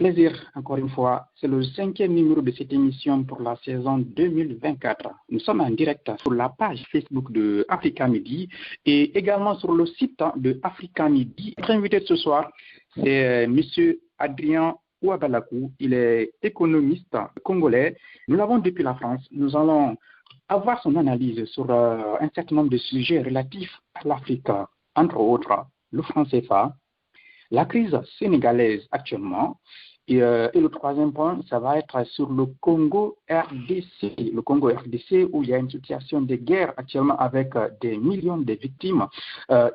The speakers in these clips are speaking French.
Plaisir, encore une fois. C'est le 5e numéro de cette émission pour la saison 2024. Nous sommes en direct sur la page Facebook de Africa Midi et également sur le site de Africa Midi. Notre invité de ce soir, c'est M. Adrien Ouabalakou. Il est économiste congolais. Nous l'avons depuis la France. Nous allons avoir son analyse sur un certain nombre de sujets relatifs à l'Afrique, entre autres le franc CFA, la crise sénégalaise actuellement. Et le troisième point, ça va être sur le Congo RDC. Le Congo RDC où il y a une situation de guerre actuellement avec des millions de victimes.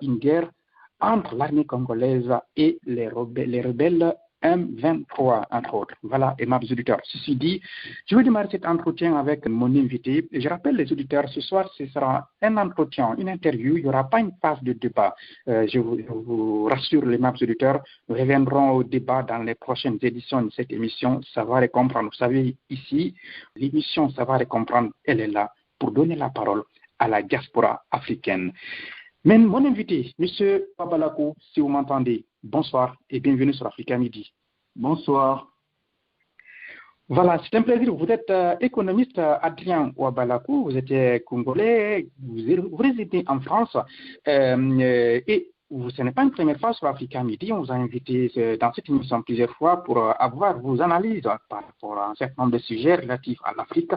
Une guerre entre l'armée congolaise et les rebelles M23, entre autres. Voilà, aimables auditeurs. Ceci dit, je vais démarrer cet entretien avec mon invité. Je rappelle les auditeurs, ce soir, ce sera un entretien, une interview. Il n'y aura pas une phase de débat. Je vous rassure, les aimables auditeurs, nous reviendrons au débat dans les prochaines éditions de cette émission. Savoir et comprendre. Vous savez, ici, l'émission Savoir et comprendre, elle est là pour donner la parole à la diaspora africaine. Mais mon invité, M. Ouabalakou, si vous m'entendez, bonsoir et bienvenue sur Africa Midi. Bonsoir. Voilà, c'est un plaisir. Vous êtes économiste Adrien Ouabalakou, vous êtes congolais, vous résidez en France et ce n'est pas une première fois sur Africa Midi. On vous a invité dans cette émission plusieurs fois pour avoir vos analyses par rapport à un certain nombre de sujets relatifs à l'Afrique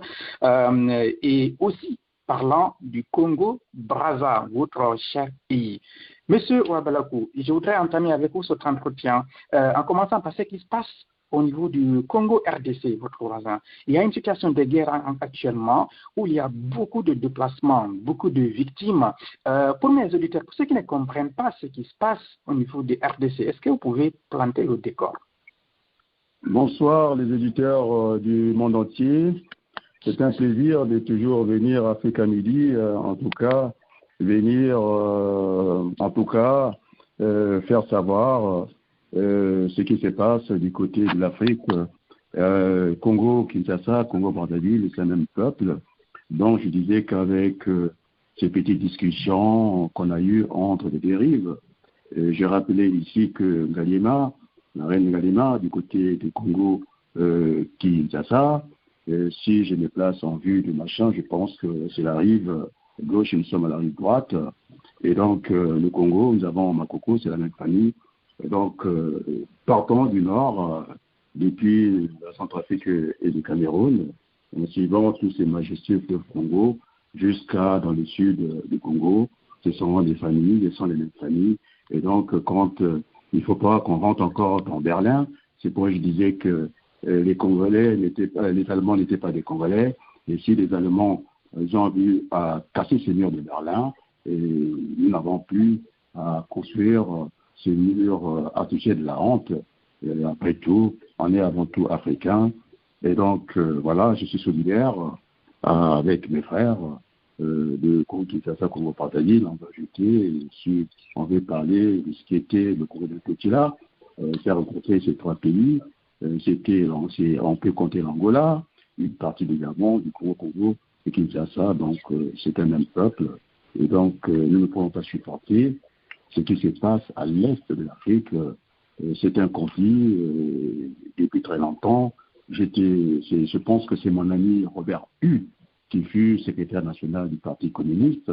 et aussi parlant du Congo-Brazza, votre cher pays. Monsieur Ouabalakou, je voudrais entamer avec vous cet entretien en commençant par ce qui se passe au niveau du Congo-RDC, votre voisin. Il y a une situation de guerre actuellement où il y a beaucoup de déplacements, beaucoup de victimes. Pour mes auditeurs, pour ceux qui ne comprennent pas ce qui se passe au niveau du RDC, est-ce que vous pouvez planter le décor? Bonsoir les auditeurs du monde entier. C'est un plaisir de toujours venir à Africa Midi, en tout cas, faire savoir ce qui se passe du côté de l'Afrique. Congo-Kinshasa, Congo-Brazzaville, c'est le même peuple. Donc je disais qu'avec ces petites discussions qu'on a eues entre les dérives, j'ai rappelé ici que Ngaliema, la reine Ngaliema, du côté du Congo-Kinshasa, si je me place en vue du machin, je pense que c'est la rive gauche et nous sommes à la rive droite. Et donc, le Congo, nous avons Makoko, c'est la même famille. Et donc, partant du nord, depuis la Centrafrique et le Cameroun, en suivant tous ces majestueux fleuves Congo, jusqu'à dans le sud du Congo, ce sont des familles, ce sont les mêmes familles. Et donc, quand il ne faut pas qu'on rentre encore dans Berlin, c'est pourquoi je disais que les Allemands n'étaient pas des Congolais, et si les Allemands ont eu à casser ces murs de Berlin, et nous n'avons plus à construire ces murs à toucher de la honte. Et après tout, on est avant tout africain, et donc voilà, je suis solidaire avec mes frères de Congo-Kinshasa, Congo-Brazzaville, on va jeter, si on veut parler de ce qui était le Congo de Totila, faire rencontrer ces trois pays. On peut compter l'Angola, une partie du Gabon, du Congo et Kinshasa, donc c'est un même peuple. Et donc nous ne pouvons pas supporter ce qui se passe à l'est de l'Afrique. C'est un conflit depuis très longtemps. Je pense que c'est mon ami Robert Hue, qui fut secrétaire national du Parti communiste,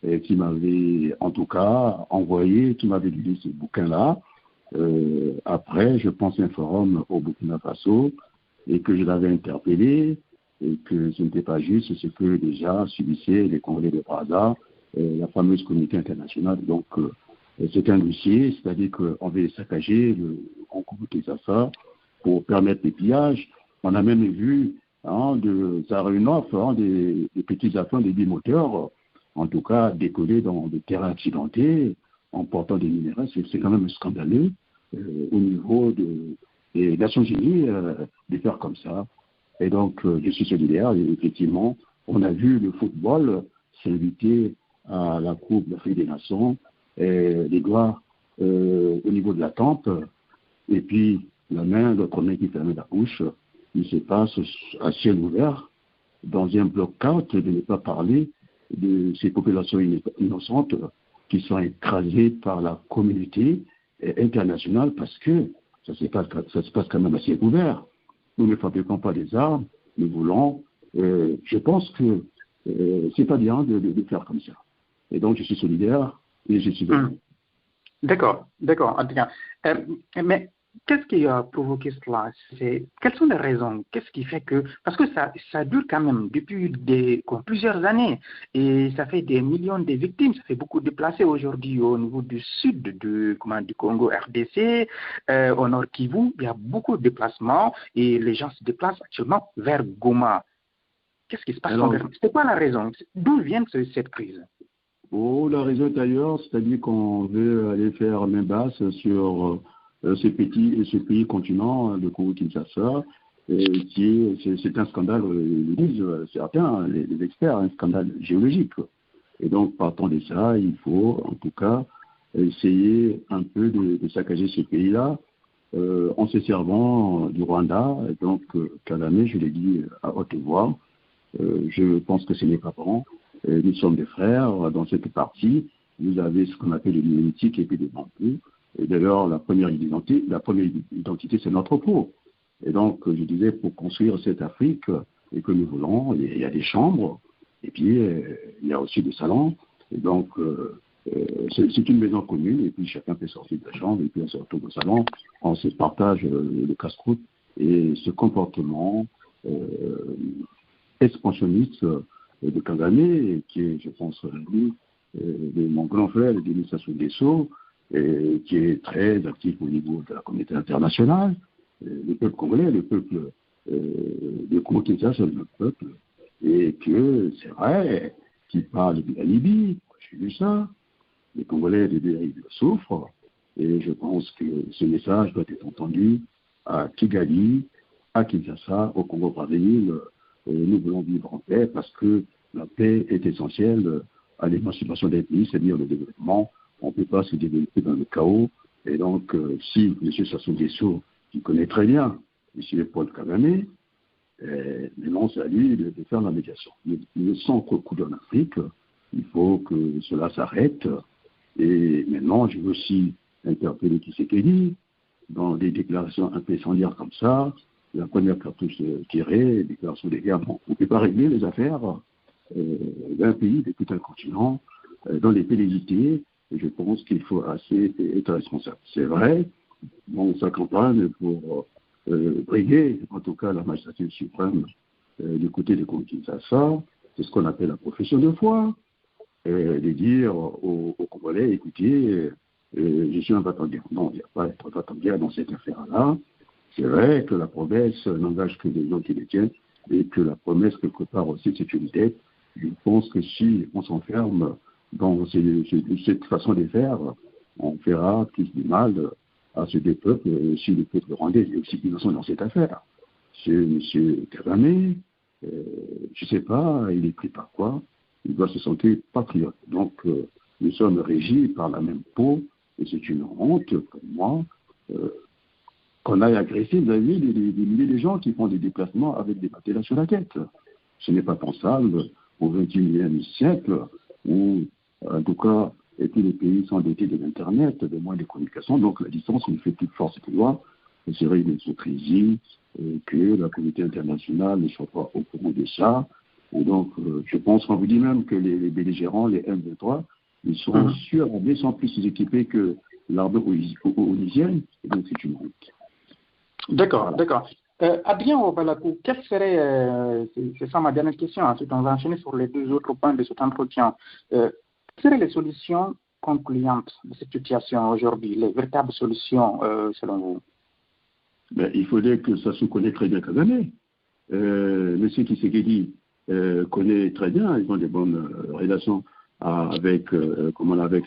et qui m'avait en tout cas envoyé, qui m'avait lu ce bouquin-là. Après, je pense un forum au Burkina Faso et que je l'avais interpellé et que ce n'était pas juste ce que déjà subissaient les Congolais de Brazza, la fameuse communauté internationale. Donc, c'est un dossier, c'est-à-dire qu'on veut saccager le Congo Kinshasa pour permettre des pillages. On a même vu des petits avions, des bimoteurs, en tout cas décoller dans des terrains accidentés en portant des minéraux. C'est quand même scandaleux au niveau des Nations Unies de faire comme ça. Et donc, je suis solidaire. Et effectivement, on a vu le football s'inviter à la Coupe d'Afrique des Nations, et les doigts au niveau de la tempe, et puis l'autre main qui ferme la bouche. Il se passe à ciel ouvert, dans un bloc-out, de ne pas parler de ces populations innocentes qui sont écrasées par la communauté internationale parce que ça se passe quand même à ciel ouvert. Nous ne fabriquons pas des armes, nous voulons. Je pense que c'est pas bien de faire comme ça. Et donc, je suis solidaire et je suis d'accord. D'accord, en tout cas. Mais qu'est-ce qui a provoqué cela? Quelles sont les raisons? Qu'est-ce qui fait que... Parce que ça dure quand même depuis plusieurs années et ça fait des millions de victimes, ça fait beaucoup de déplacés aujourd'hui au niveau du sud du Congo RDC, au nord Kivu, il y a beaucoup de déplacements et les gens se déplacent actuellement vers Goma. Qu'est-ce qui se passe? C'est quoi la raison? D'où vient cette crise? Oh, la raison est ailleurs, c'est-à-dire qu'on veut aller faire main basse sur ce pays continent, le Congo-Kinshasa, c'est un scandale, le disent certains, les experts, un scandale géologique. Et donc, partant de ça, il faut en tout cas essayer un peu de saccager ce pays-là en se servant du Rwanda. Et donc, Kagame, je l'ai dit à haute voix, je pense que ce n'est pas bon. Nous sommes des frères dans cette partie. Vous avez ce qu'on appelle le néolithique et puis des bambous. Et d'ailleurs, la première identité, c'est notre peau. Et donc, je disais, pour construire cette Afrique et que nous voulons, il y a des chambres et puis il y a aussi des salons. Et donc, c'est une maison commune et puis chacun peut sortir de la chambre et puis on se retrouve au salon. On se partage le casse-croûte et ce comportement expansionniste de Kagame, qui est, je pense, lui, de mon grand frère, Denis Sassou Nguesso, qui est très actif au niveau de la communauté internationale, le peuple congolais, le peuple de Congo-Kinshasa, c'est le peuple, et que c'est vrai qu'il parle de la Libye, j'ai vu ça, les Congolais ils souffrent, et je pense que ce message doit être entendu à Kigali, à Kinshasa, au Congo-Brazzaville. Nous voulons vivre en paix parce que la paix est essentielle à l'émancipation des pays, c'est-à-dire le développement. On ne peut pas se développer dans le chaos. Et donc, si M. Sassou Nguesso, qui connaît très bien M. Paul Kagame, maintenant c'est à lui de faire la médiation. Le sang coule en Afrique, il faut que cela s'arrête. Et maintenant, je veux aussi interpeller Tshisekedi dans des déclarations un peu incendiaires comme ça. La première cartouche tirée, déclaration des guerres. On ne peut pas régler les affaires d'un pays, de tout un continent, dans les velléités. Et je pense qu'il faut assez être responsable. C'est vrai, on s'accompagne pour briguer, en tout cas, la magistrature suprême du côté de Congo-Kinshasa. C'est ce qu'on appelle la profession de foi. De dire aux Congolais, écoutez, je suis un va-t-en-guerre. Non, il n'y a pas de va-t-en-guerre dans cette affaire-là. C'est vrai que la promesse n'engage que les gens qui les tiennent et que la promesse, quelque part aussi, c'est une dette. Je pense que si on s'enferme dans cette façon de faire, on fera plus du mal à ce des peuples, si le peuple rwandais est aussi innocent dans cette affaire. C'est M. Kagame, je ne sais pas, il est pris par quoi, il doit se sentir patriote. Donc, nous sommes régis par la même peau, et c'est une honte pour moi qu'on aille agresser, vous avez vu, des milliers de gens qui font des déplacements avec des matelas sur la tête. Ce n'est pas pensable au XXIe siècle, où, en tout cas, tous les pays sont dotés de l'Internet, de moyens de communication, donc la distance ne fait plus de force que loi. Il serait une hypocrisie que la communauté internationale ne soit pas au courant de ça. Et donc, je pense qu'on vous dit même que les belligérants, les M23, ils sont ils sont plus équipés que l'armée onusienne, et donc c'est une honte. D'accord, voilà. D'accord. Adrien Obalakou, quelle serait, c'est ça ma dernière question, ensuite on va enchaîner sur les deux autres points de cet entretien. Quelles seraient les solutions concluantes de cette situation aujourd'hui, les véritables solutions selon vous? Il faudrait que Sassou connaisse très bien Kagame. Monsieur Tshisekedi connaît très bien, ils ont des bonnes relations avec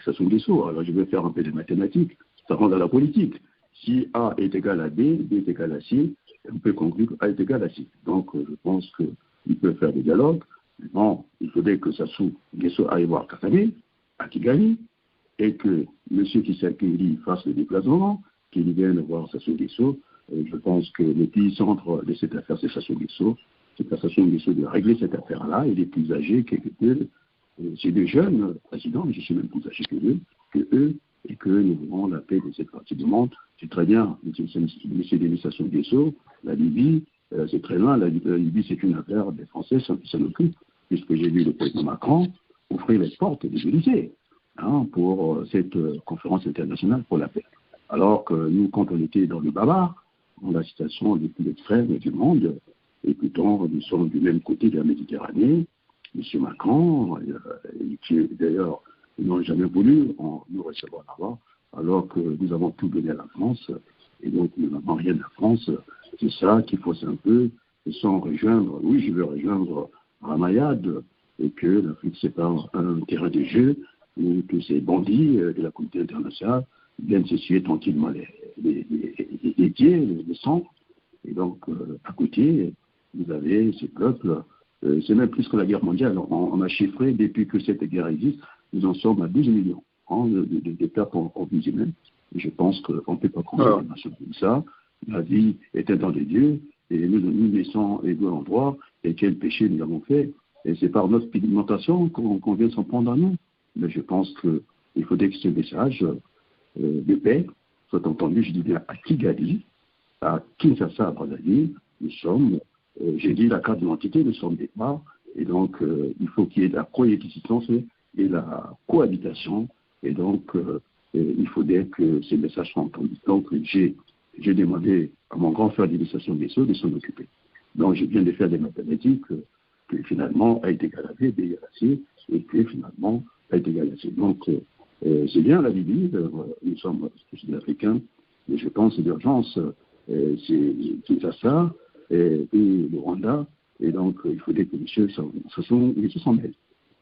Sassou Nguesso. Alors je vais faire un peu de mathématiques, ça rentre dans la politique. Si A est égal à B, B est égal à C, on peut conclure que A est égal à C. Donc, je pense qu'il peut faire des dialogues. Bon, il faudrait que Sassou Nguesso aille voir Kagame, à Kigali, et que M. Tshisekedi fasse le déplacement, qu'il vienne voir Sassou Nguesso. Je pense que le pays centre de cette affaire, c'est Sassou Nguesso. C'est à Sassou Nguesso de régler cette affaire-là. Il est plus âgé que eux. C'est des jeunes présidents, mais je suis même plus âgé que eux. et que nous voulons la paix de cette partie du monde. C'est très bien, M. Denis Sassou Nguesso, la Libye, c'est très loin, la Libye c'est une affaire des Français qui s'en occupent, puisque j'ai vu le président Macron ouvrir les portes de l'Élysée pour cette conférence internationale pour la paix. Alors que nous, quand on était dans le Baba, dans la situation les plus extrêmes du monde, et pourtant nous sommes du même côté de la Méditerranée, M. Macron, qui d'ailleurs n'ont jamais voulu nous recevoir là-bas, alors que nous avons tout donné à la France, et donc nous n'avons rien à la France. C'est ça qu'il faut un peu, sans rejoindre, oui, je veux rejoindre Ramayad, et que l'Afrique c'est pas un terrain de jeu où tous ces bandits de la communauté internationale viennent s'essuyer tranquillement les pieds, les sangs. Et donc, à côté, vous avez ces peuples, c'est même plus que la guerre mondiale. On a chiffré, depuis que cette guerre existe, nous en sommes à 12 millions de pertes en vie humaine. Et je pense qu'on ne peut pas comprendre une nation comme ça. La vie est un don de Dieu, et nous laissons égaux en droit, et quel péché nous avons fait. Et c'est par notre pigmentation qu'on vient s'en prendre à nous. Mais je pense qu'il faudrait que ce message de paix soit entendu, je dis bien à Kigali, à Kinshasa, à Brazzaville. Nous sommes, j'ai dit la carte d'identité, nous sommes des parts, et donc il faut qu'il y ait de la coexistence et la cohabitation, et donc il faudrait que ces messages soient entendus. Donc j'ai demandé à mon grand frère d'illustration des Sceaux de s'en occuper. Donc je viens de faire des mathématiques que finalement a été égal à B égal à C, et que finalement a été égal à C. Donc c'est bien la Libye, nous sommes tous des Africains, mais je pense que l'urgence, c'est Kinshasa et le Rwanda, et donc il faudrait que les choses s'en mêlent.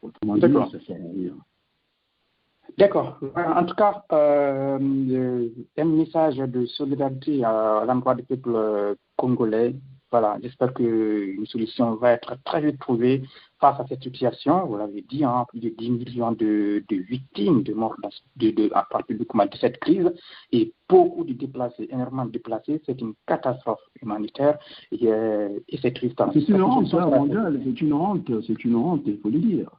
Autrement dit, ça sert à rien. D'accord. En tout cas, un message de solidarité à l'endroit du peuple congolais. Voilà, j'espère qu'une solution va être très vite trouvée face à cette situation. Vous l'avez dit, plus de 10 millions de victimes de morts à partir de cette crise et beaucoup de déplacés, énormément de déplacés. C'est une catastrophe humanitaire et c'est triste. C'est une honte mondiale, c'est une honte, il faut le dire.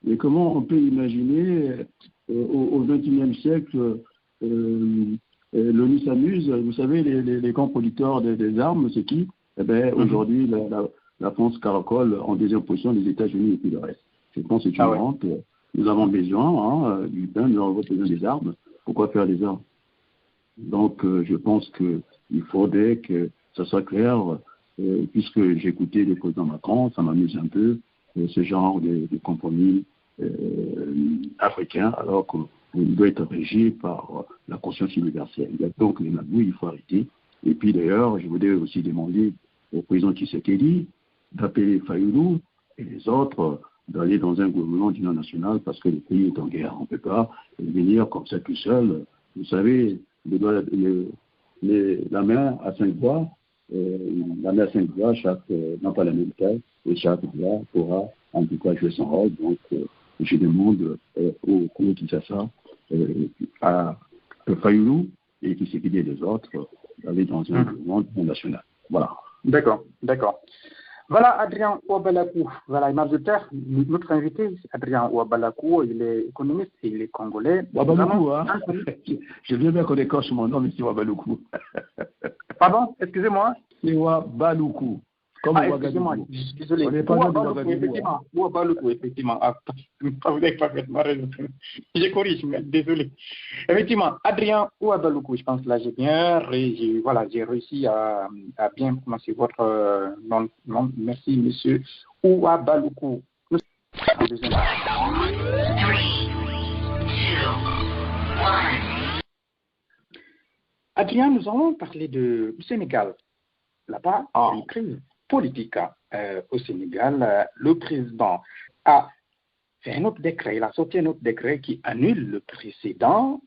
Mais comment on peut imaginer au XXIe siècle, l'ONU s'amuse, vous savez, les grands producteurs des armes, c'est qui? Eh bien, aujourd'hui, la France caracole en deuxième position les États-Unis et puis le reste. Je pense que c'est une honte. Nous avons besoin du pain, nous avons besoin des armes. Pourquoi faire des armes? Donc, je pense qu'il faudrait que ça soit clair, puisque j'ai écouté le président Macron, ça m'amuse un peu, ce genre de compromis africain, alors qu'on doit être régi par la conscience universelle. Donc, les magouilles, il faut arrêter. Et puis d'ailleurs, je voudrais aussi demander au président Tshisekedi d'appeler Fayoulou et les autres d'aller dans un gouvernement d'union nationale parce que le pays est en guerre. On ne peut pas venir comme ça tout seul. Vous savez, la main à 5 doigts, chaque, non pas la même taille, et chaque doigt pourra en tout cas jouer son rôle. Donc, je demande au Congo Kinshasa, à Fayoulou et Tshisekedi et les autres d'aller dans un gouvernement national. Voilà. D'accord. Voilà Adrien Ouabalakou, voilà Imagitaire, notre invité, Adrien Ouabalakou, il est économiste et il est congolais. Ouabalakou, je viens bien qu'on écorche mon nom, mais c'est Ouabalakou. Pardon, excusez-moi. C'est Ouabalakou. Comme excusez-moi, désolé. Ouabalakou, effectivement. Vous avez parfaitement raison. Je corrige, mais désolé. Effectivement, Adrien Ouabalakou, je pense que là j'ai réussi à bien prononcer votre nom. Merci, monsieur Ouabalakou. Adrien, nous allons parler du Sénégal. Là-bas, il y a une crise politique au Sénégal. Le président a fait un autre décret, il a sorti un autre décret qui annule le précédent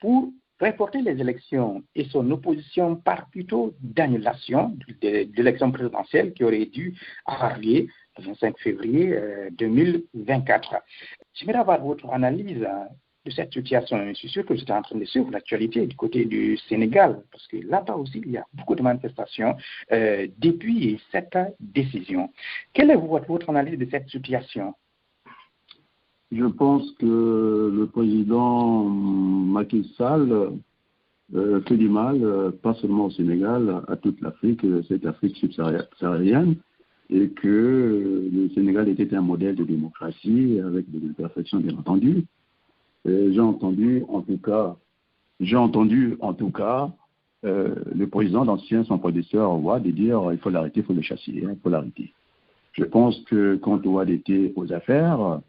pour reporter les élections et son opposition part plutôt d'annulation de l'élection présidentielle qui aurait dû avoir lieu le 25 février 2024. J'aimerais avoir votre analyse de cette situation. Je suis sûr que vous êtes en train de suivre l'actualité du côté du Sénégal, parce que là-bas aussi, il y a beaucoup de manifestations depuis cette décision. Quelle est votre analyse de cette situation? Je pense que le président Macky Sall fait du mal, pas seulement au Sénégal, à toute l'Afrique, cette Afrique subsaharienne, et que le Sénégal était un modèle de démocratie avec des imperfections, bien entendu. J'ai entendu en tout cas le président d'ancien, son prédécesseur, Ouad, de dire il faut l'arrêter, il faut le chasser, il faut l'arrêter. Je pense que quand Ouad était aux affaires,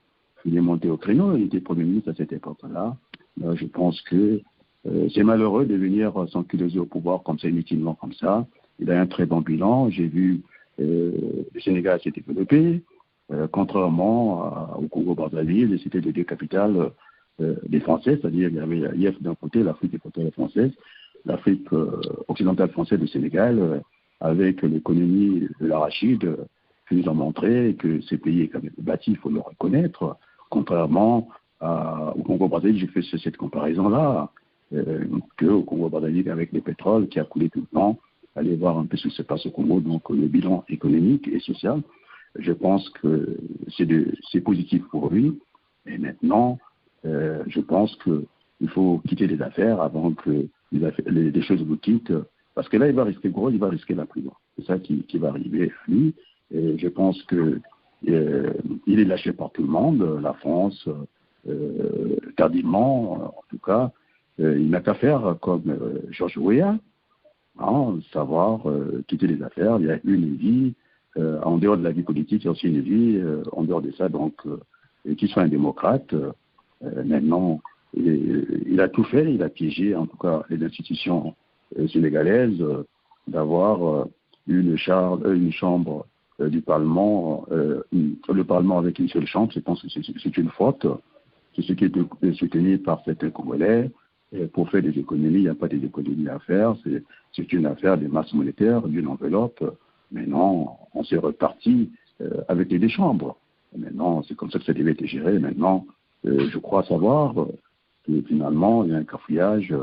il est monté au créneau, il était Premier ministre à cette époque-là. Je pense que c'est malheureux de venir s'enculer au pouvoir comme ça, inutilement comme ça. Il a un très bon bilan. J'ai vu le Sénégal s'est développé, contrairement au Congo-Brazzaville, c'était les deux capitales des Français, c'est-à-dire il y avait l'IF d'un côté, l'Afrique équatoriale française, l'Afrique occidentale française du Sénégal, avec l'économie de l'arachide, qui nous ont montré que ce pays est quand même bâti, il faut le reconnaître, contrairement au Congo-Brazzaville, j'ai fait cette comparaison-là, qu'au Congo-Brazzaville avec le pétrole qui a coulé tout le temps, allez voir un peu ce qui se passe au Congo, donc le bilan économique et social, je pense que c'est positif pour lui, et maintenant, je pense qu'il faut quitter les affaires avant que les choses vous quittent, parce que là, il va risquer gros, il va risquer la prison. C'est ça qui va arriver à lui. Et je pense que il est lâché par tout le monde, la France, tardivement, en tout cas. Il n'a qu'à faire comme Georges Weah, savoir quitter les affaires. Il y a une vie, en dehors de la vie politique, il y a aussi une vie, en dehors de ça, donc, qu'il soit un démocrate. Maintenant, il a tout fait, il a piégé, en tout cas, les institutions sénégalaises, d'avoir une chambre du Parlement, le Parlement avec une seule chambre. Je pense que c'est une faute. C'est ce qui est soutenu par certains Congolais. Pour faire des économies, il n'y a pas des économies à faire. C'est une affaire des masses monétaires, d'une enveloppe. Maintenant, on s'est reparti avec les deux chambres. Maintenant, c'est comme ça que ça devait être géré. Maintenant, je crois savoir que finalement, il y a un cafouillage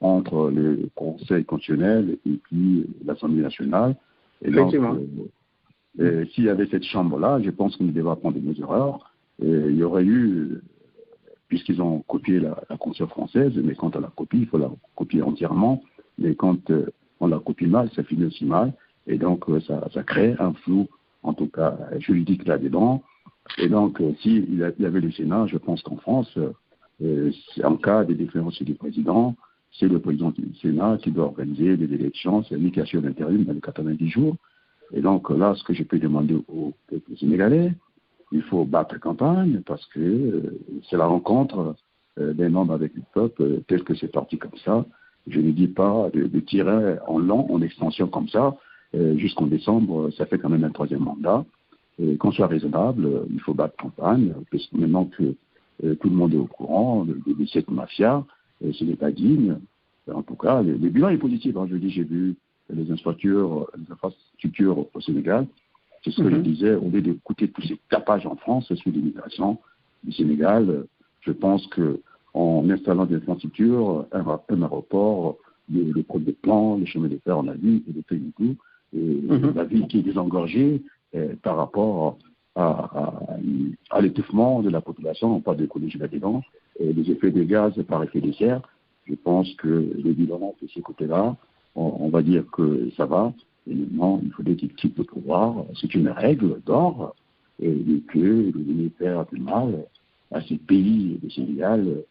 entre le Conseil constitutionnel et puis l'Assemblée nationale. Et donc, s'il y avait cette chambre-là, je pense qu'on devait apprendre de nos erreurs. Il y aurait eu, puisqu'ils ont copié la Constitution française, mais quand on la copie, il faut la copier entièrement. Mais quand on la copie mal, ça finit aussi mal. Et donc, ça crée un flou, en tout cas juridique là-dedans. Et donc, s'il y avait le Sénat, je pense qu'en France, en cas de différence du président, c'est le président du Sénat qui doit organiser des élections. C'est lui qui assure l'intérim dans les 90 jours. Et donc, là, ce que je peux demander au peuple sénégalais, il faut battre campagne parce que c'est la rencontre d'un homme avec le peuple, tel que c'est parti comme ça. Je ne dis pas de tirer en long, en extension comme ça, jusqu'en décembre, ça fait quand même un troisième mandat. Qu'on soit raisonnable, il faut battre campagne, parce que maintenant que tout le monde est au courant de cette mafia, ce n'est pas digne. En tout cas, le bilan est positif. Je dis, j'ai vu les infrastructures au Sénégal. C'est ce que je disais, au lieu d'écouter tous ces tapages en France sur l'immigration du Sénégal, je pense qu'en installant des infrastructures, un aéroport, le code de plan, les chemins de fer en avis et de tout, la ville qui est désengorgée par rapport à l'étouffement de la population, on parle d'écologie là-dedans, les effets de gaz par effet de serre. Je pense que le bilan de ce côté-là, on va dire que ça va. Et maintenant, il faudrait qu'il quitte le pouvoir. C'est une règle d'or et que le ministère du mal à ce pays de Sénégal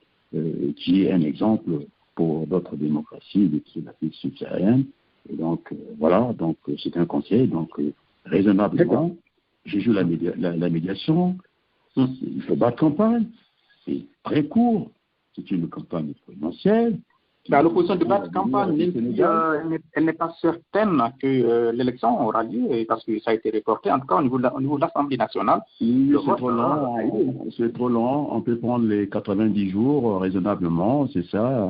qui est un exemple pour d'autres démocraties de l'Afrique subsaharienne. Et donc, voilà, donc c'est un conseil. Donc, raisonnablement, je joue la médiation. Il faut battre campagne. C'est très court. C'est une campagne présidentielle. L'opposition de battre campagne, elle n'est pas certaine que l'élection aura lieu parce que ça a été reporté, en tout cas au niveau de l'Assemblée nationale. C'est trop long. On peut prendre les 90 jours raisonnablement, c'est ça.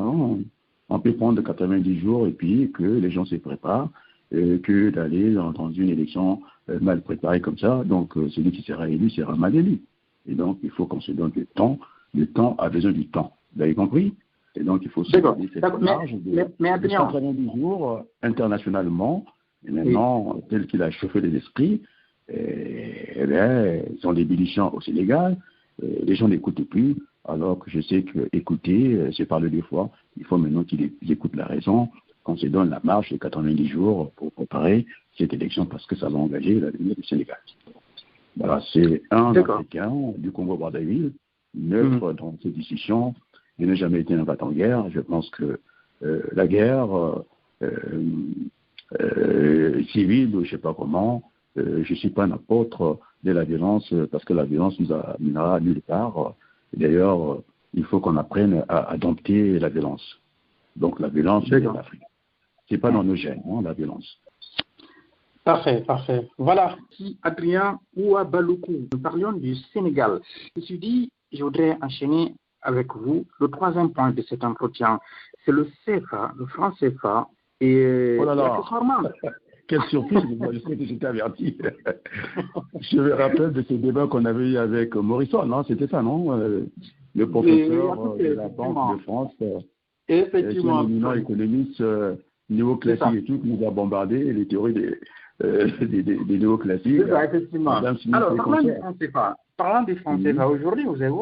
On peut prendre 90 jours et puis que les gens se préparent, que d'aller dans une élection mal préparée comme ça. Donc celui qui sera élu sera mal élu. Et donc il faut qu'on se donne le temps. Le temps a besoin du temps. Vous avez compris? Et donc, il faut se donner cette marge de 190 jours internationalement. Et maintenant, tel qu'il a chauffé les esprits, ils ont des bénéficiaires au Sénégal. les gens n'écoutent plus, alors que je sais que écouter, c'est parler deux fois. Il faut maintenant qu'ils écoutent la raison, qu'on se donne la marche de 90 jours pour préparer cette élection parce que ça va engager l'avenir du Sénégal. Voilà, c'est un Africain du Congo-Brazzaville, neutre dans ses décisions. Il n'a jamais été un battant-guerre. Je pense que la guerre civile, ou je ne sais pas comment, je ne suis pas un apôtre de la violence parce que la violence nous amènera nulle part. D'ailleurs, il faut qu'on apprenne à dompter la violence. Donc la violence, c'est en Afrique. Ce n'est pas dans nos gènes, la violence. Parfait, parfait. Voilà, si Adrien Ouabaloukou, nous parlions du Sénégal. Je me suis dit, je voudrais enchaîner avec vous le troisième point de cet entretien. C'est le CFA, le franc CFA. Et oh là là, quelle surprise, moi je sais que j'étais averti. Je me rappelle de ce débat qu'on avait eu avec Morisson, non? C'était ça, non? Le professeur de la Banque de France, effectivement, un éminent économiste néoclassique et tout, qui nous a bombardé les théories des néoclassiques. C'est ça, effectivement. Alors, parlant des francs CFA, aujourd'hui, vous avez vu,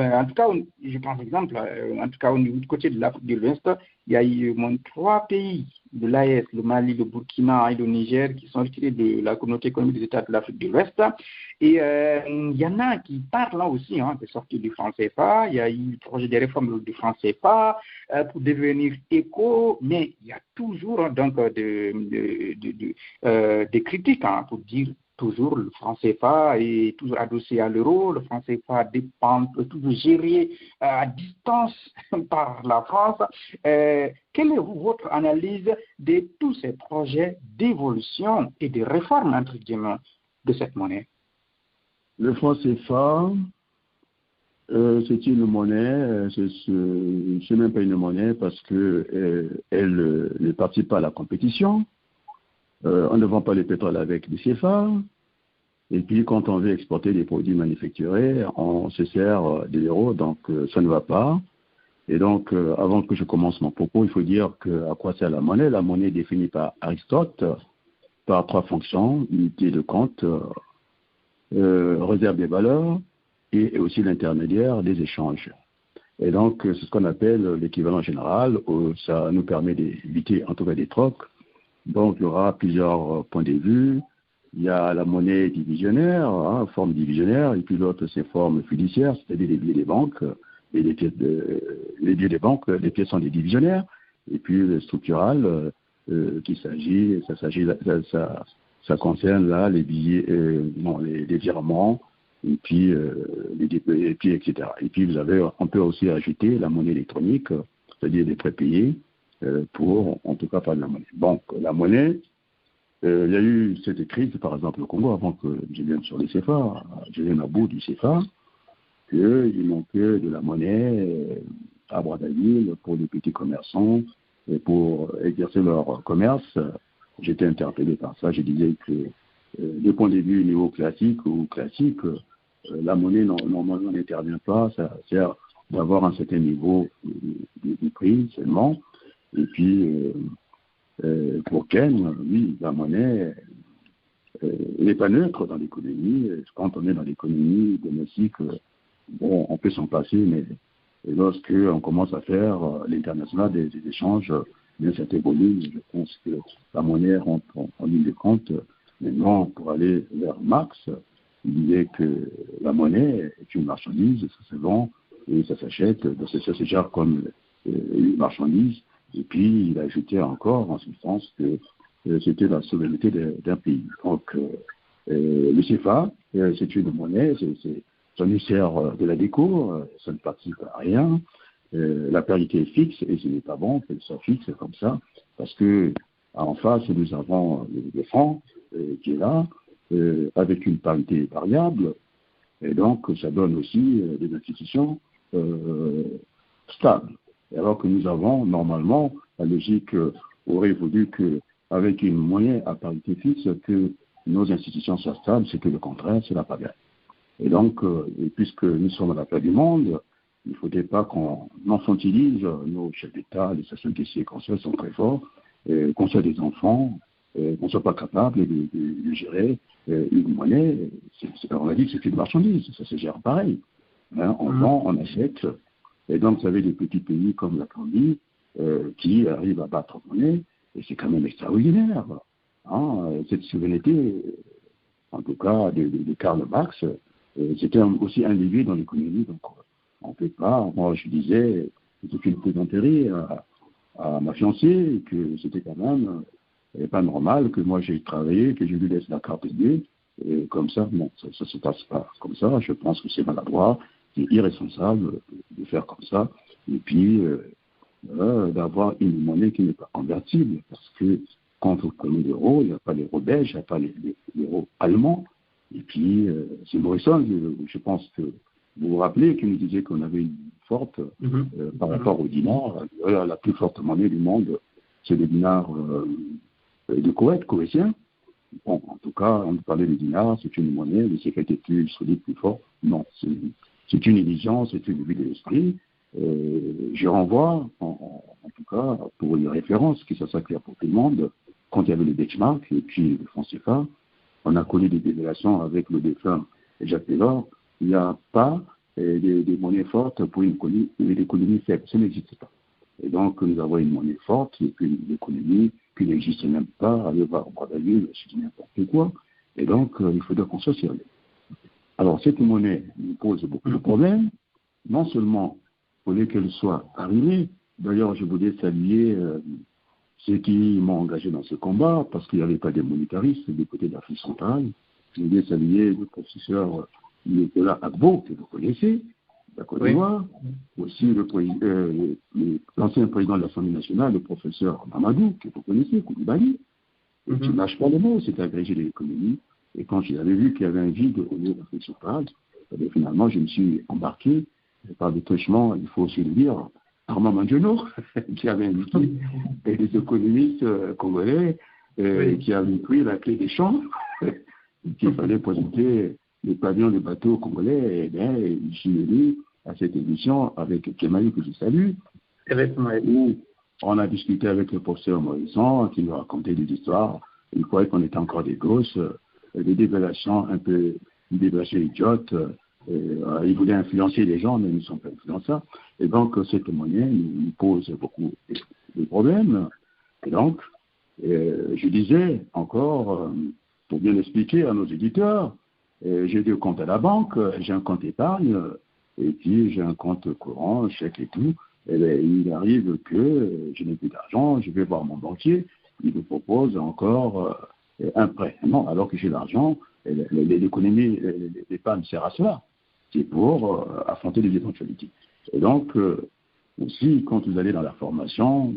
en tout cas, je prends exemple, en tout cas, au niveau du côté de l'Afrique de l'Ouest, il y a eu 3 pays de l'AES, le Mali, le Burkina et le Niger, qui sont retirés de la communauté économique des États de l'Afrique de l'Ouest. Et il y en a qui parlent là aussi de sortir du franc CFA. Il y a eu le projet de réforme du franc CFA pour devenir éco, mais il y a toujours donc des critiques pour dire toujours le franc CFA est toujours adossé à l'euro, le franc CFA dépend toujours géré à distance par la France. Quelle est votre analyse de tous ces projets d'évolution et de réforme, entre guillemets, de cette monnaie? Le franc CFA, c'est une monnaie, c'est même pas une monnaie parce que elle ne participe pas à la compétition. On ne vend pas le pétrole avec du CFA. Et puis, quand on veut exporter des produits manufacturés, on se sert de l'euro, donc ça ne va pas. Et donc, avant que je commence mon propos, il faut dire à quoi sert la monnaie. La monnaie est définie par Aristote par 3 fonctions: unité de compte, réserve des valeurs et aussi l'intermédiaire des échanges. Et donc, c'est ce qu'on appelle l'équivalent général, où ça nous permet d'éviter en tout cas des trocs. Donc, il y aura plusieurs points de vue. Il y a la monnaie divisionnaire, forme divisionnaire, et puis l'autre, c'est forme fiduciaire, c'est-à-dire les billets des banques. Et les billets des banques, les pièces sont des divisionnaires. Et puis le structural, ça concerne là les billets, les virements, et puis etc. Et puis on peut aussi ajouter la monnaie électronique, c'est-à-dire des prépayés. Pour, en tout cas, pas de la monnaie. Donc, la monnaie, il y a eu cette crise, par exemple, au Congo, avant que je vienne sur les CFA, je viens à bout du CFA, qu'il manquait de la monnaie à Brazzaville pour les petits commerçants et pour exercer leur commerce. J'étais interpellé par ça. Je disais que, du point de vue néoclassique ou classique, la monnaie, normalement, n'intervient pas. Ça sert d'avoir un certain niveau de prix seulement. Et puis, pour Ken, oui, la monnaie n'est pas neutre dans l'économie. Quand on est dans l'économie domestique, bon, on peut s'en passer, mais lorsque on commence à faire l'international des échanges d'un certain volume, je pense que la monnaie rentre en ligne de compte. Maintenant, pour aller vers Marx, il disait que la monnaie est une marchandise, ça se vend et ça s'achète, ça se gère comme une marchandise. Et puis, il a ajouté encore, en substance, que c'était la souveraineté d'un pays. Donc, le CFA, c'est une monnaie, ça nous sert de la déco, ça ne participe à rien. La parité est fixe, et ce n'est pas bon qu'elle soit fixe comme ça, parce que en face, nous avons le franc qui est là, avec une parité variable, et donc ça donne aussi des institutions stables. Alors que nous avons, normalement, la logique aurait voulu qu'avec une monnaie à parité fixe, que nos institutions soient stables, c'est que le contraire, c'est la pagaille. Et donc, puisque nous sommes à la fin du monde, il ne faudrait pas qu'on infantilise nos chefs d'État, les sociétés qu'on soit sont très forts, qu'on soit des enfants, qu'on ne soit pas capable de gérer une monnaie. On a dit que c'est une marchandise, ça se gère pareil. Hein, on vend, on achète. Et donc, vous avez des petits pays comme la Colombie qui arrivent à battre monnaie. Et c'est quand même extraordinaire. Hein, cette souveraineté, en tout cas, de Karl Marx, c'était aussi un levier dans l'économie. Donc, on ne peut pas. Moi, je disais, c'était une plaisanterie à ma fiancée, que c'était quand même pas normal que moi j'ai travaillé, que je lui laisse la carte bleue. Et comme ça, non, ça ne se passe pas comme ça. Je pense que c'est maladroit, c'est irresponsable de faire comme ça. Et puis, d'avoir une monnaie qui n'est pas convertible. Parce que quand vous prenez l'euro, il n'y a pas l'euro belge, il n'y a pas l'euro allemand. Et puis, c'est Morrison, je pense que vous vous rappelez qu'il nous disait qu'on avait une forte, par rapport au dinar, la plus forte monnaie du monde, c'est le dinar de Koweït, koweïtien. Bon, en tout cas, on parlait du dinar, c'est une monnaie, le sécurité plus solide, plus fort. Non, c'est une illusion, c'est une vue de l'esprit. Je renvoie, en tout cas, pour une référence qui soit clair pour tout le monde, quand il y avait le benchmark et puis le franc CFA, on a connu des dévélations avec le défunt Jacques Delors. Il n'y a pas des monnaies fortes pour une économie faible. Ça n'existe pas. Et donc, nous avons une monnaie forte et puis une économie qui n'existe même pas. Allez voir au Brazzaville, c'est n'importe quoi. Et donc, il faudrait qu'on soit sérieux. Alors, cette monnaie nous pose beaucoup de problèmes. Non seulement pour qu'elle soit arrivée. D'ailleurs, je voulais saluer ceux qui m'ont engagé dans ce combat, parce qu'il n'y avait pas de monétaristes du côté de l'Afrique centrale. Je voulais saluer le professeur Nicolas Agbo, que vous connaissez, de la Côte d'Ivoire. Aussi l'ancien président de l'Assemblée nationale, le professeur Mamadou, que vous connaissez, Koulibaly. Tu ne lâches pas le mot, c'est agrégé de l'économie. Et quand j'avais vu qu'il y avait un vide au niveau de l'Afrique centrale, finalement, je me suis embarqué. Par des truchements, il faut aussi le dire, Armand Manjono, qui avait invité des économistes congolais, qui avaient pris la clé des champs, qu'il fallait présenter les pavillons des bateaux congolais. Et bien, je suis venu à cette émission avec Kemali, que je salue, où on a discuté avec le professeur Morisson, qui nous racontait des histoires. Il croyait qu'on était encore des gosses, des dévélations un peu, des dévélations idiotes. Ils voulaient influencer les gens, mais ils ne sont pas influençables. Et donc, cette monnaie nous pose beaucoup de problèmes. Et donc, je disais encore, pour bien expliquer à nos éditeurs, j'ai 2 comptes à la banque, j'ai un compte épargne, et puis j'ai un compte courant, chèque et tout. Et bien, il arrive que je n'ai plus d'argent, je vais voir mon banquier, il me propose encore un prêt. Non, alors que j'ai l'argent, l'économie, l'épargne sert à cela. C'est pour affronter les éventualités. Et donc, aussi, quand vous allez dans la formation,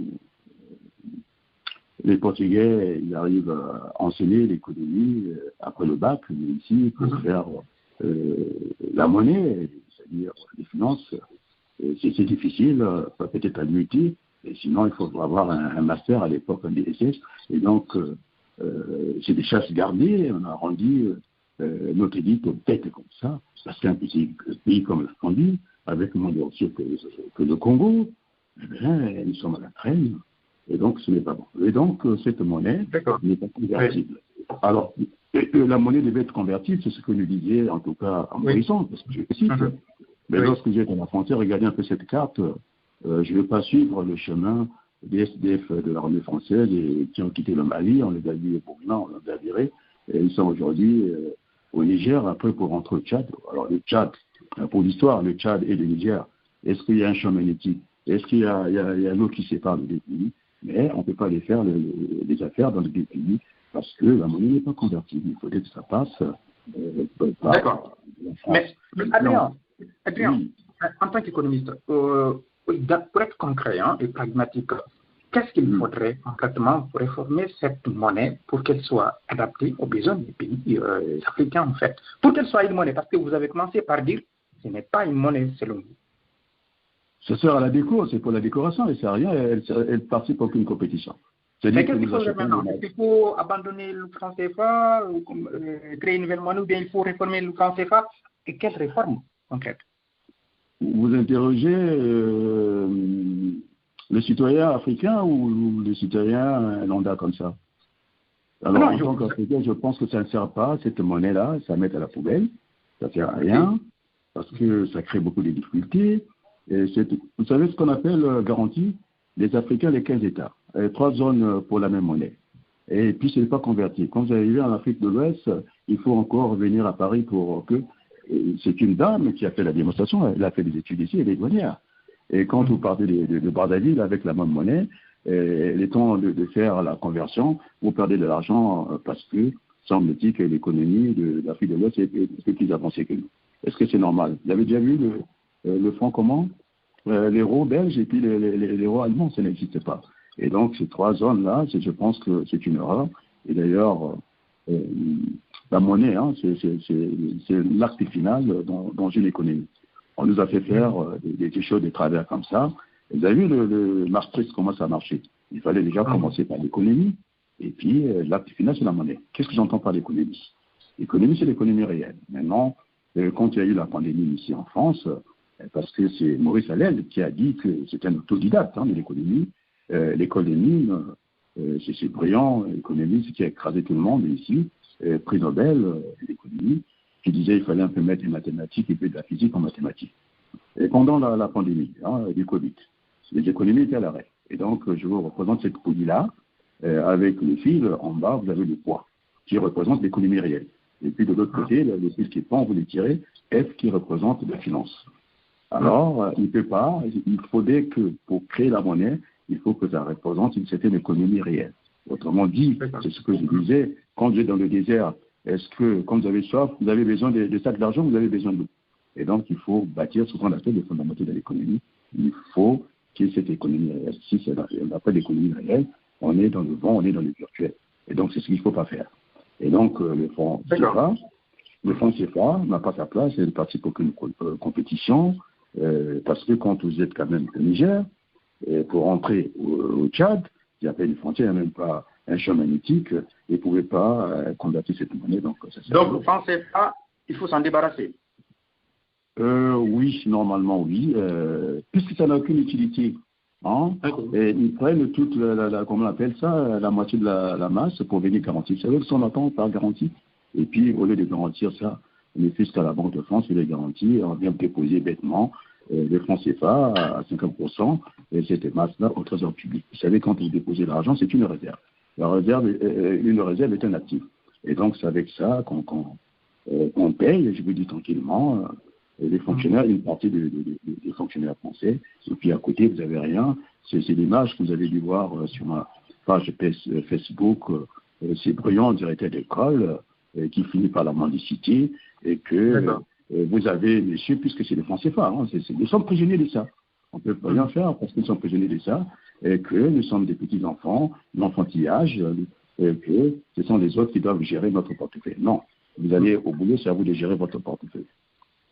les Portugais, ils arrivent à enseigner l'économie après le bac, mais ici, pour faire la monnaie, c'est-à-dire les finances, c'est difficile, peut-être à l'UT, et sinon, il faut avoir un master à l'époque, un DSS. Et donc, c'est des chasses gardées, on a rendu notre élite tête comme ça, parce qu'un petit pays comme la Colombie, avec moins de ressources que le Congo, eh bien, nous sommes à la traîne. Et donc, ce n'est pas bon. Et donc, cette monnaie n'est pas convertible. Alors, la monnaie devait être convertible, c'est ce que nous disait, en tout cas, en Morisson, parce que je cite. Mais lorsque j'étais à la frontière, regardez un peu cette carte, je ne vais pas suivre le chemin des SDF de l'armée française qui ont quitté le Mali, on les a vus au Burkina, on les a virés, et ils sont aujourd'hui au Niger, après pour rentrer au Tchad. Alors le Tchad, pour l'histoire, le Tchad et le Niger, est-ce qu'il y a un champ magnétique? Est-ce qu'il y a l'eau qui sépare les deux pays? Mais on ne peut pas les faire, les affaires dans les deux pays, parce que la monnaie n'est pas convertible. Il faudrait que ça passe par la France. Mais Adrien, oui. En tant qu'économiste, pour être concret et pragmatique, qu'est-ce qu'il faudrait concrètement pour réformer cette monnaie pour qu'elle soit adaptée aux besoins des pays africains, en fait? Pour qu'elle soit une monnaie, parce que vous avez commencé par dire que ce n'est pas une monnaie selon vous. Ça sert à la déco, c'est pour la décoration, elle ne sert à rien, elle participe à aucune compétition. Mais qu'est-ce qu'il faut faire maintenant? Est-ce qu'il faut abandonner le franc CFA, créer une nouvelle monnaie, ou bien il faut réformer le franc CFA? Et quelle réforme concrète? Vous interrogez le citoyen africain ou le citoyen lambda comme ça? Alors, en tant qu'Africain, je pense que ça ne sert pas, cette monnaie-là, ça met à la poubelle, ça ne sert à rien. parce que ça crée beaucoup de difficultés. Et vous savez ce qu'on appelle garantie? Les Africains, les 15 États, 3 zones pour la même monnaie. Et puis, ce n'est pas converti. Quand vous arrivez en Afrique de l'Ouest, il faut encore venir à Paris pour que... C'est une dame qui a fait la démonstration, elle a fait des études ici, elle est douanière. Et quand vous partez de Brazzaville avec la même monnaie, les temps de faire la conversion, vous perdez de l'argent parce que, semble-t-il, que l'économie de l'Afrique de l'Ouest est plus avancée que nous. Est-ce que c'est normal? Vous avez déjà vu le franc comment? L'euro belge et puis l'euro allemand, ça n'existe pas. Et donc, ces 3 zones-là, je pense que c'est une erreur. Et d'ailleurs, la monnaie, hein, c'est l'acte final dans une économie. On nous a fait faire des choses de travers comme ça. Vous avez vu le Maastricht, comment ça a marché? Il fallait déjà commencer par l'économie. Et puis, l'acte final, c'est la monnaie. Qu'est-ce que j'entends par l'économie? L'économie, c'est l'économie réelle. Maintenant, quand il y a eu la pandémie ici en France, parce que c'est Maurice Allègre qui a dit que c'était un autodidacte de l'économie. L'école des mines, c'est brillant, l'économiste qui a écrasé tout le monde ici, prix Nobel d'économie, qui disait qu'il fallait un peu mettre des mathématiques et puis de la physique en mathématiques. Et pendant la pandémie du Covid, les économies étaient à l'arrêt. Et donc, je vous représente cette poulie-là, avec le fil en bas, vous avez le poids, qui représente l'économie réelle. Et puis de l'autre côté, le fil qui pend, vous les tirez, F qui représente la finance. Alors, il ne peut pas, il faudrait que pour créer la monnaie, il faut que ça représente une certaine économie réelle. Autrement dit, c'est ce que je disais, quand vous êtes dans le désert, est-ce que, quand vous avez soif, vous avez besoin de sacs d'argent, vous avez besoin d'eau. Et donc, il faut bâtir ce qu'on appelle les fondamentaux de l'économie. Il faut qu'il y ait cette économie réelle. Si on n'a pas d'économie réelle, on est dans le vent, on est dans le virtuel. Et donc, c'est ce qu'il ne faut pas faire. Et donc, le fonds CFA n'a pas sa place, il ne participe à aucune compétition, parce que quand vous êtes quand même au Niger, pour rentrer au Tchad, il n'y a pas une frontière, il n'y a même pas un champ magnétique, et vous ne pouvez pas convertir cette monnaie. Donc, le franc CFA, il faut s'en débarrasser. Oui, normalement, oui, puisque ça n'a aucune utilité. Et ils prennent toute comment on appelle ça, la moitié de la masse pour venir garantir. Vous savez ce qu'on attend par garantie? Et puis, au lieu de garantir ça, les fiscs à la Banque de France, il les garantit, on vient déposer bêtement les francs CFA à 50%, et cette masse-là au trésor public. Vous savez, quand vous déposez l'argent, c'est une réserve. Une réserve est un actif. Et donc, c'est avec ça qu'on paye, je vous dis tranquillement, les fonctionnaires, une partie des fonctionnaires français. Et puis, à côté, vous n'avez rien. C'est l'image que vous avez dû voir sur ma page Facebook. C'est brillant, directeur d'école, qui finit par la mendicité, et que vous avez, messieurs, puisque c'est les francs CFA, nous sommes prisonniers de ça. On ne peut rien faire parce que nous sommes prisonniers de ça, et que nous sommes des petits-enfants, l'enfantillage, et que ce sont les autres qui doivent gérer notre portefeuille. Non, vous allez au boulot, c'est à vous de gérer votre portefeuille.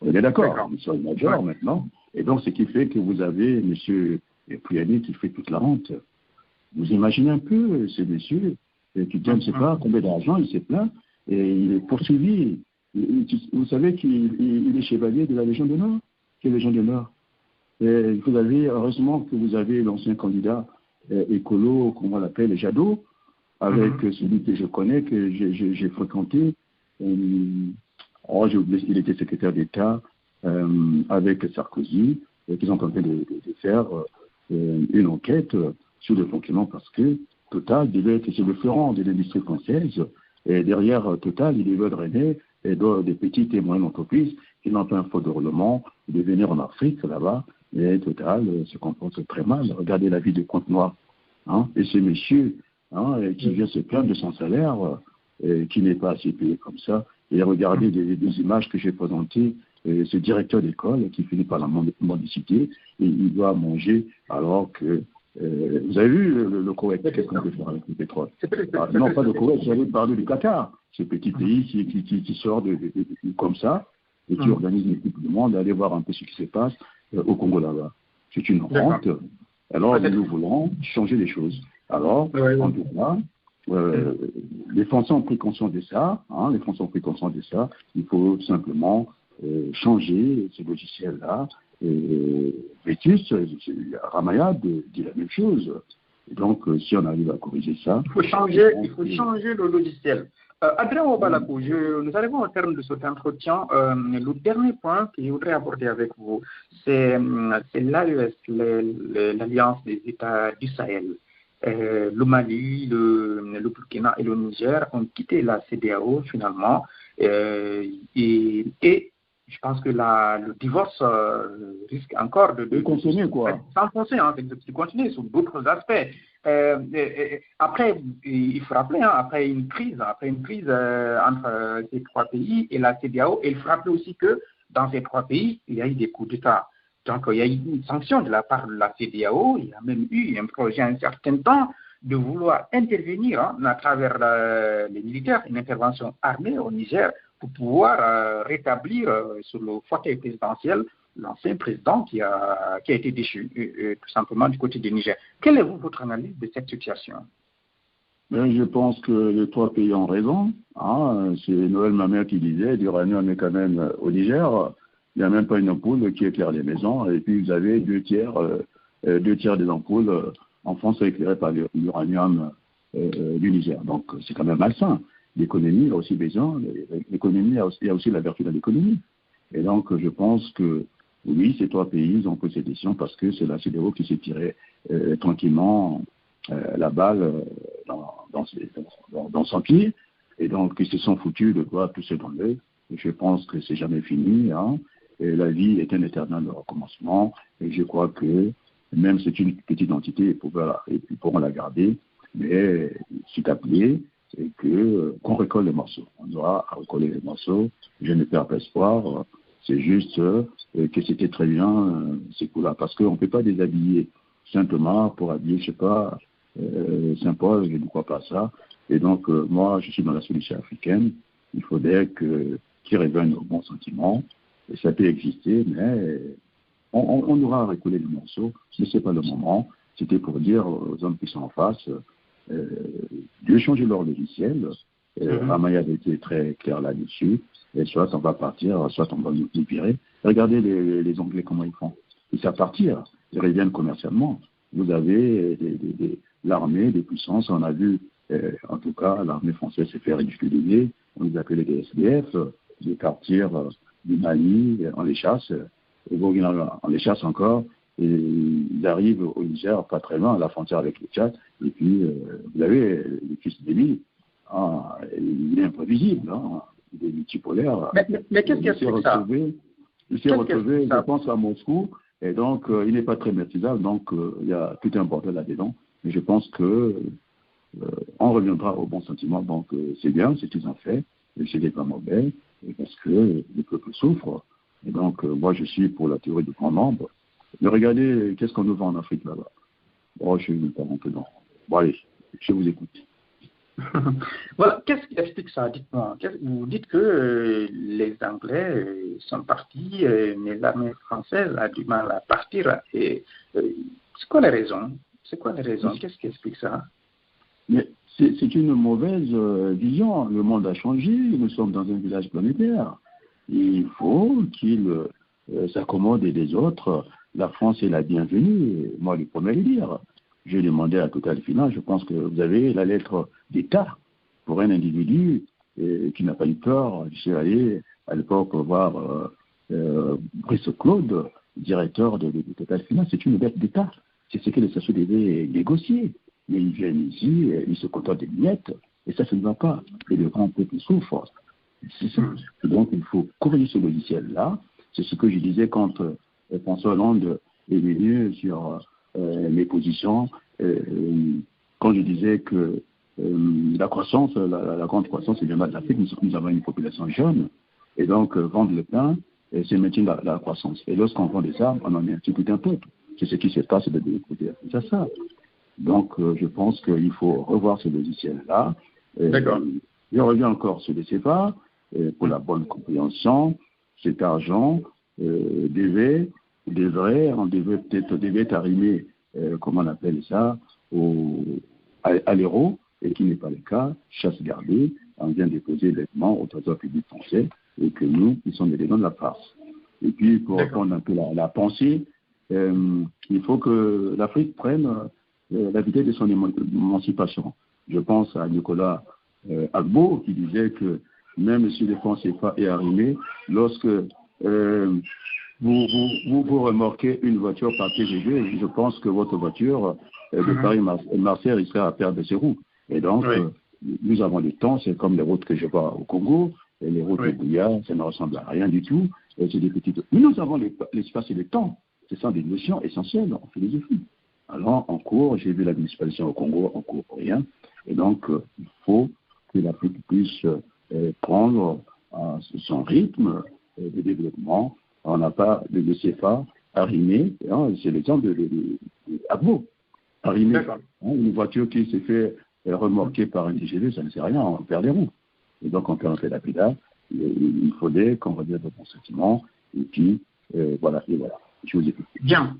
On est d'accord, nous sommes majeurs maintenant, et donc ce qui fait que vous avez M. Priani qui fait toute la rente. Vous imaginez un peu ces messieurs qui disent, je ne sais pas combien d'argent, il s'est plaint, et il est poursuivi. Vous savez qu'il est chevalier de la Légion d'honneur. Quelle Légion d'honneur? Et vous avez, heureusement que vous avez l'ancien candidat écolo, comment on l'appelle, Jadot, avec celui que je connais, que j'ai fréquenté. J'ai oublié, il était secrétaire d'État avec Sarkozy, qui sont en train de faire une enquête sur le fonctionnement, parce que Total devait être le fleuron de l'industrie française, et derrière Total, il devait drainer des petites et moyennes entreprises qui n'ont pas un fonds de roulement, de venir en Afrique, là-bas, et Total se comporte très mal. Regardez la vie de Pointe-Noire. Et ce monsieur qui vient se plaindre de son salaire, qui n'est pas assez payé comme ça, et regardez des images que j'ai présentées, ce directeur d'école qui finit par la mendicité, et il doit manger alors que... vous avez vu le Koweït, qu'est-ce qu'on peut faire avec le pétrole? Non, pas le Koweït, j'allais parler du Qatar, ce petit pays qui sort comme ça, et qui organise une coupe du monde, aller voir un peu ce qui se passe au Congo là-bas. C'est une rente. Alors, nous voulons changer les choses. Alors, en tout cas, les Français ont pris conscience de ça. Les Français ont pris conscience de ça. Il faut simplement changer ce logiciel-là. Vétus, Ramayad dit la même chose. Et donc, si on arrive à corriger ça... Il faut changer le logiciel. Adrien Obalako, nous arrivons au terme de cet entretien. Le dernier point que je voudrais aborder avec vous, c'est l'AES, l'Alliance des États du Sahel. Le Mali, le Burkina et le Niger ont quitté la CEDEAO finalement. Et je pense que le divorce risque encore de continuer, quoi. S'enfoncer, de continuer sur d'autres aspects. Après, il faut rappeler, après une crise entre ces trois pays et la CEDEAO, il faut rappeler aussi que dans ces trois pays, il y a eu des coups d'État. Donc, il y a eu une sanction de la part de la CEDEAO. Il y a même eu un projet un certain temps de vouloir intervenir à travers les militaires, une intervention armée au Niger pour pouvoir rétablir sur le fauteuil présidentiel l'ancien président qui a été déchu, tout simplement, du côté du Niger. Quelle est votre analyse de cette situation? Je pense que les trois pays ont raison. C'est Noël Mamère qui disait, l'uranium est quand même au Niger. Il n'y a même pas une ampoule qui éclaire les maisons. Et puis vous avez deux tiers des ampoules en France sont éclairées par l'uranium du Niger. Donc c'est quand même malsain. L'économie a aussi besoin. L'économie, il y a aussi la vertu de l'économie. Et donc je pense que oui, ces trois pays ont pris cette décision parce que c'est la CEDEAO qui s'est tiré tranquillement la balle dans son pied. Et donc ils se sont foutus de quoi tout se tomber. Et je pense que c'est jamais fini. Et la vie est un éternel recommencement. Et je crois que même c'est une petite entité, ils pourront la garder. Mais c'est appelé et qu'on récolte les morceaux. On doit recoller les morceaux. Je ne perds pas espoir. C'est juste que c'était très bien ces coups-là. Parce qu'on ne peut pas déshabiller simplement pour habiller, je ne sais pas, Saint-Paul, je ne crois pas à ça. Et donc, moi, je suis dans la solution africaine. Il faudrait qu'ils reviennent au bon sentiment. Et ça peut exister, mais on aura recollé les morceaux. Mais ce n'est pas le moment. C'était pour dire aux hommes qui sont en face de changer leur logiciel. Ramaya avait été très clair là-dessus. Et soit on va partir, soit on va nous virer. Regardez les Anglais, comment ils font. Ils savent partir. Ils reviennent commercialement. Vous avez l'armée, des puissances. On a vu, en tout cas, l'armée française s'est fait ridiculiser. On les appelait des SDF, de partir du Mali, on les chasse. Au Burkina, on les chasse encore. Et ils arrivent au Niger, pas très loin, à la frontière avec le Tchad. Et puis, vous avez le fils d'Émile. Il est imprévisible. Il est multipolaire. Mais qu'est-ce qu'il y a sur ça? Il s'est retrouvé, je pense, à Moscou. Et donc, il n'est pas très maîtrisable. Donc, il y a tout un bordel là-dedans. Mais je pense que on reviendra au bon sentiment. Donc, c'est bien, c'est tout un fait. Et c'est pas mauvais. Parce que le peuple souffre. Et donc, moi, je suis pour la théorie du grand nombre. Mais regardez, qu'est-ce qu'on nous vend en Afrique là-bas? Bon, je ne vais pas rentrer dans. Bon, allez, je vous écoute. Voilà, qu'est-ce qui explique ça? Dites-moi. Vous dites que les Anglais sont partis, mais l'armée française a du mal à partir. Et c'est quoi les raisons? Qu'est-ce qui explique ça? Mais c'est une mauvaise vision. Le monde a changé. Nous sommes dans un village planétaire. Il faut qu'il s'accommode des autres. La France est la bienvenue. Moi, le premier à le dire. J'ai demandé à Total Finance, je pense que vous avez la lettre d'État pour un individu qui n'a pas eu peur. Je suis allé à l'époque voir Brice Claude, directeur de Total Finance. C'est une lettre d'État. C'est ce que les associés devaient négocier. Mais ils viennent ici, ils se contentent des miettes, et ça ne va pas. Et le grand peuple souffre. Donc il faut corriger ce logiciel-là. C'est ce que je disais quand François Hollande est venu sur mes positions, quand je disais que la croissance, la grande croissance, c'est bien de l'Afrique. Nous avons une population jeune, et donc vendre le pain, c'est maintenir la croissance. Et lorsqu'on vend des armes, on en est un petit peu d'un peuple. C'est ce qui se passe de l'autre côté. C'est ça. Donc je pense qu'il faut revoir ce logiciel-là. D'accord. Je reviens encore sur les CFA, pour la bonne compréhension. Cet argent devait peut-être arriver, comment on appelle ça, à l'euro, et qui n'est pas le cas. Chasse gardée, on vient déposer l'élément au Trésor public français, et que nous, qui sommes des dons de la farce. Et puis, pour répondre un peu la pensée, il faut que l'Afrique prenne la vitesse de son émancipation. Je pense à Nicolas Agbo, qui disait que même si le franc CFA est arrimé, lorsque vous remorquez une voiture par TGV, je pense que votre voiture de Paris-Marseille risquerait à perdre ses roues. Et donc, nous avons le temps, c'est comme les routes que je vois au Congo, et les routes de Bouya, ça ne ressemble à rien du tout. C'est des petites... Mais nous avons l'espace et le temps. Ce sont des notions essentielles en philosophie. Alors, en cours, j'ai vu la municipalisation au Congo, en cours pour rien. Et donc, il faut que l'Afrique puisse prendre son rythme de développement. On n'a pas de CFA arrimé. Hein, c'est l'exemple de Agbo. Arrimé. Hein, une voiture qui s'est fait remorquer par un TGV, ça ne sert à rien, on perd les roues. Et donc, on perd un peu la pédale. Il faudrait qu'on redire de bons sentiments. Et puis, voilà. Je vous écoute. Bien.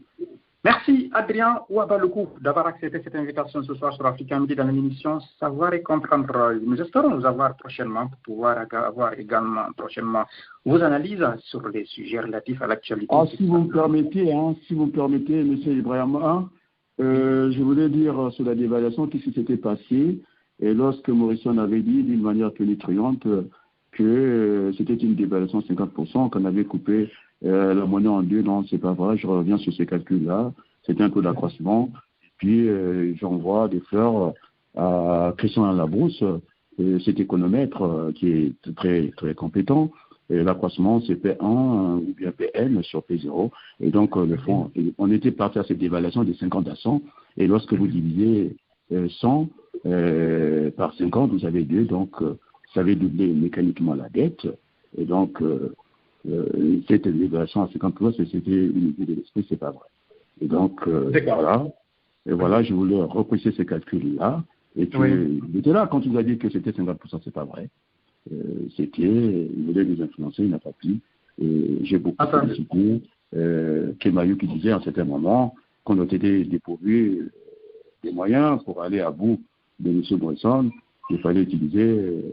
Merci Adrien Ouabalougou d'avoir accepté cette invitation ce soir sur Africa Midi dans l'émission Savoir et Comprendre. Nous espérons vous avoir prochainement pour pouvoir avoir également prochainement vos analyses sur les sujets relatifs à l'actualité. Si vous me permettez, M. Ibrahima, je voulais dire sur la dévaluation qu'est-ce qui s'était passé et lorsque Morrison avait dit d'une manière tonitruante que c'était une dévaluation de 50%, qu'on avait coupé la monnaie en deux. Non, c'est pas vrai, je reviens sur ces calculs-là. C'était un taux d'accroissement. Puis j'envoie des fleurs à Christian Labrousse, cet économètre qui est très, très compétent. L'accroissement, c'est P1 ou bien PN sur P0. Et donc, le fond, on était parti à cette dévaluation de 50 à 100. Et lorsque vous divisez 100 par 50, vous avez 2. Donc, ça avait doublé mécaniquement la dette. Et donc, cette dévaluation à 50%, c'était une idée de l'esprit, c'est pas vrai. Et donc, voilà. Et voilà, je voulais repréciser ces calculs-là. Et puis, il était là quand il a dit que c'était 50%, c'est pas vrai. Il voulait nous influencer, il n'a pas pu. Et j'ai beaucoup félicité Kemayou qui disait à un certain moment qu'on a été dépourvu des moyens pour aller à bout de M. Morrison. Il fallait utiliser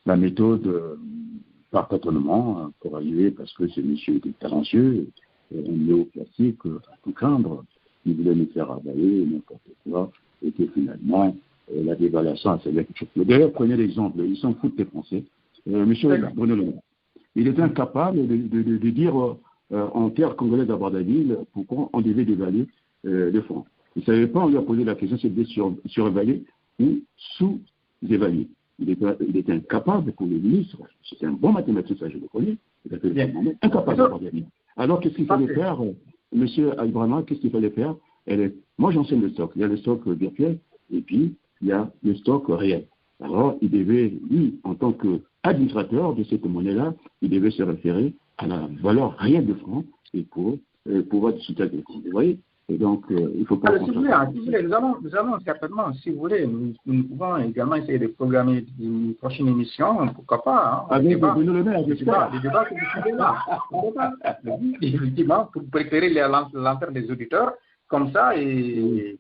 la méthode par tâtonnement pour arriver, parce que ce monsieur était talentueux, un néoclassique, à tout craindre. Il voulait nous faire avaler n'importe quoi, et que finalement, la dévaluation, c'est quelque chose. D'ailleurs, prenez l'exemple, ils s'en foutent des Français. Monsieur Bruno Le Maire, il était incapable de dire en terre congolaise d'Abordaville pourquoi on devait dévaluer le franc. Il ne savait pas, on lui a posé la question, c'était surévaluer ou sous-évaluer. Il était incapable pour le ministre, c'était un bon mathématicien, ça je le connais, il était incapable d'Abordaville. Alors qu'est-ce qu'il fallait faire, monsieur Ibrahima, qu'est-ce qu'il fallait faire? Moi j'enseigne le stock, il y a le stock virtuel, et puis il y a le stock réel. Alors, il devait, lui, en tant qu'administrateur de cette monnaie-là, il devait se référer à la valeur réelle de franc et pour pouvoir discuter avec les comptes. Vous voyez? Et donc, il faut pas... Si vous voulez, nous allons certainement, si vous voulez, nous pouvons également essayer de programmer une prochaine émission, pourquoi pas. Avec Bruno Le Maire, j'espère. Les débats que vous suivez là. Effectivement, pour préférer les lanterne des auditeurs, comme ça, les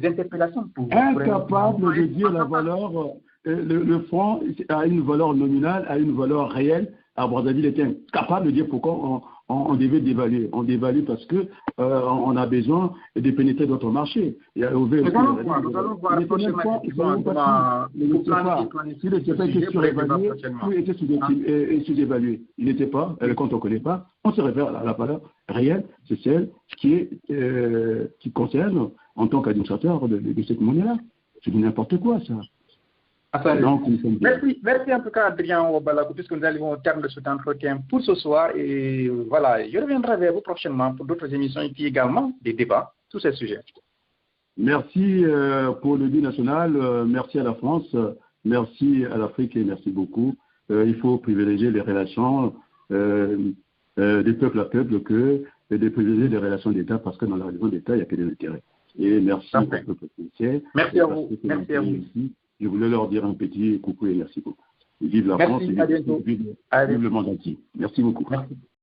interpellations pour... Incapable de dire la valeur, le franc a une valeur nominale, a une valeur réelle. Brazzaville était incapable de dire pourquoi on devait dévaluer. On dévalue parce que on a besoin de pénétrer notre marché. Nous allons voir prochainement. Si le CFA était surévalué, tout était sous-évalué. Il n'était pas, quand on ne connaît pas, on se réfère à la valeur réelle, c'est celle qui concerne en tant qu'administrateur de cette monnaie-là. C'est n'importe quoi, ça. Donc, merci en tout cas, Adrien Ouabalougou, puisque nous arrivons au terme de cet entretien pour ce soir. Et voilà, je reviendrai vers vous prochainement pour d'autres émissions et puis également des débats sur ces sujets. Merci pour le Dîner national, merci à la France, merci à l'Afrique et merci beaucoup. Il faut privilégier les relations des peuples à peuple que de privilégier les relations d'État parce que dans la relation d'État, il n'y a que des intérêts. Et merci au peuple français. Merci à vous. Merci à vous. Je voulais leur dire un petit coucou et merci beaucoup. Vive la France et vive le monde entier. Merci beaucoup. Merci.